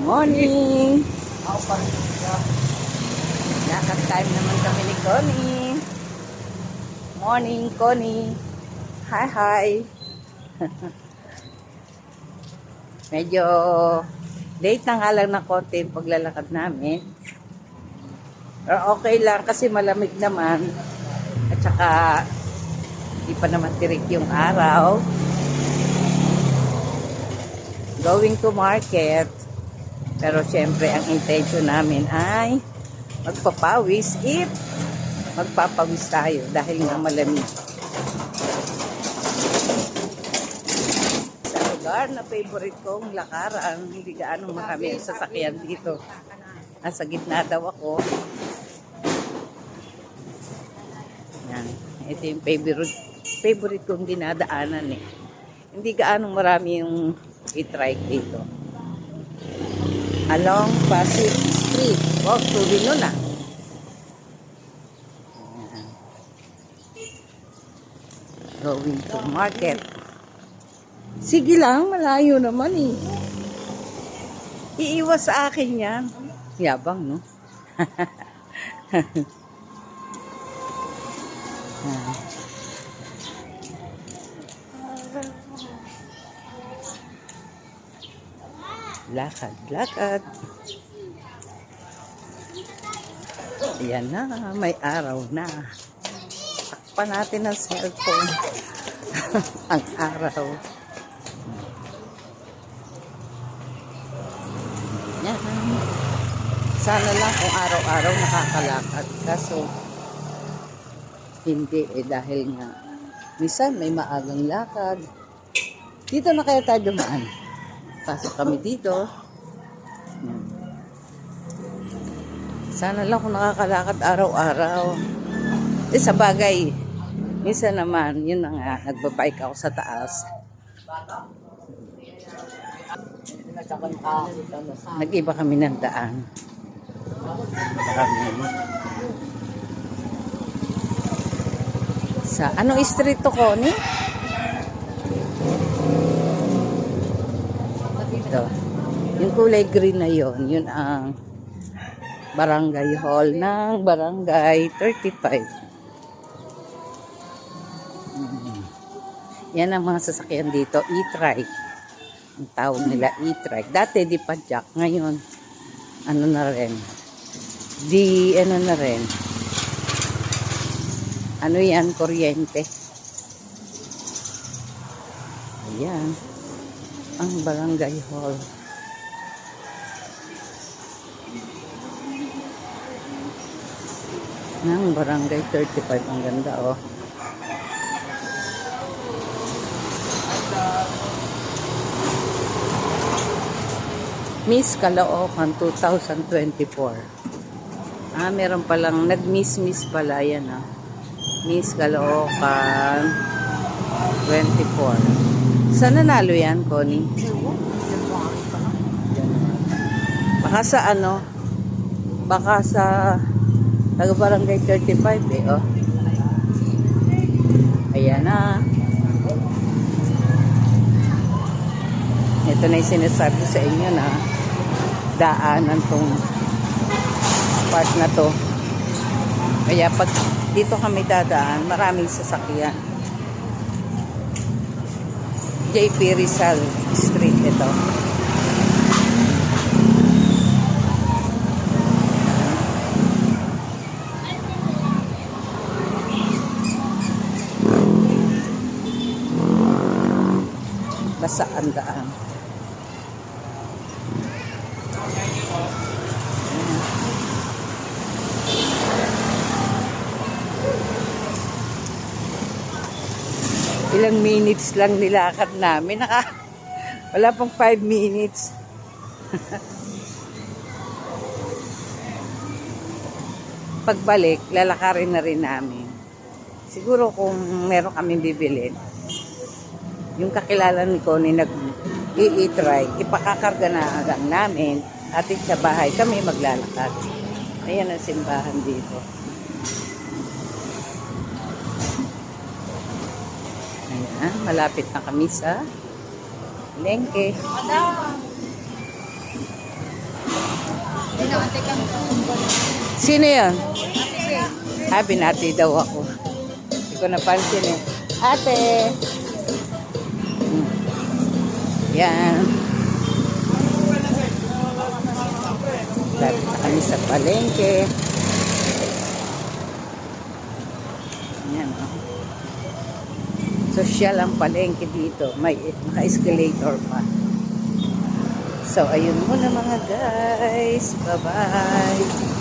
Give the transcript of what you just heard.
Morning! Lakad time naman kami ni Connie. Morning, Connie. Hi, hi. Medyo late na nga lang ng konti yung paglalakad namin. Pero okay lang kasi malamig naman. At saka di pa naman tirik yung araw. Going to market. Pero syempre ang intention namin ay magpapawis if magpapawis tayo dahil nga malamig. Sa lugar na favorite kong lakaran, hindi gaano marami ang sasakyan dito. Nasa gitna daw ako. Yan. Ito yung favorite kong dinadaanan eh. Hindi gaano marami yung i-trike dito. Along Pasig Street. Wow, tuloy nun ah. Going to market. Sige lang, malayo naman eh. Iiwas sa akin yan. Yabang, no? Lakad, lakad. Ayan na, may araw na. Takpan natin ang cellphone. Ang araw. Yan. Sana lang kung araw-araw nakakalakad. Kaso, hindi eh dahil nga minsan may maagang lakad. Dito na kaya tayo dumaan. Pasok kami dito. Sana lang kung nakakalakad araw-araw. Eh sa bagay, minsan naman, yun na nga, nagbabike ako sa taas. Nag-iba kami ng daan. Sa anong street to, Connie? Ito. Yung kulay green na yon, yun ang barangay hall ng barangay 35. Yan ang mga sasakyan dito, e-trike. Ang tawag nila e-trike. Dati di pa jack, ngayon ano na rin. Ano na rin. Ano yan, kuryente. Ayan. Ang barangay hall. Ng barangay 35. Ang ganda, oh. Miss Caloocan 2024. Meron palang nag-miss pala yan, ah. Miss Caloocan 24. Saan nanalo yan, Connie? Baka sa ano? Baka sa taga-barangay 35 eh, oh. Ayan na. Ito na yung sinasabi sa inyo na daanan tong part na to. Kaya pag dito kami dadaan, maraming sasakyan. JP Rizal Street ito. Basa ang daan. Ilang minutes lang nilakad namin. Wala pang 5 minutes. Pagbalik, lalakarin na rin namin. Siguro kung meron kaming bibilin, yung kakilala ni Connie nag-i-try, ipakakarga na lang namin at sa bahay kami maglalakad. Ayan ang simbahan dito. Ayan, malapit na kami sa Lengke. Binakate kang kasumbol. Sino yun? Ate, Ah, binati daw ako. Hindi ko napansin eh. Ate! Hmm. Yan. Lapit na kami sa palengke. Yan o. Sosyal ang palengke dito. May naka-escalator pa. So, ayun muna mga guys. Bye-bye.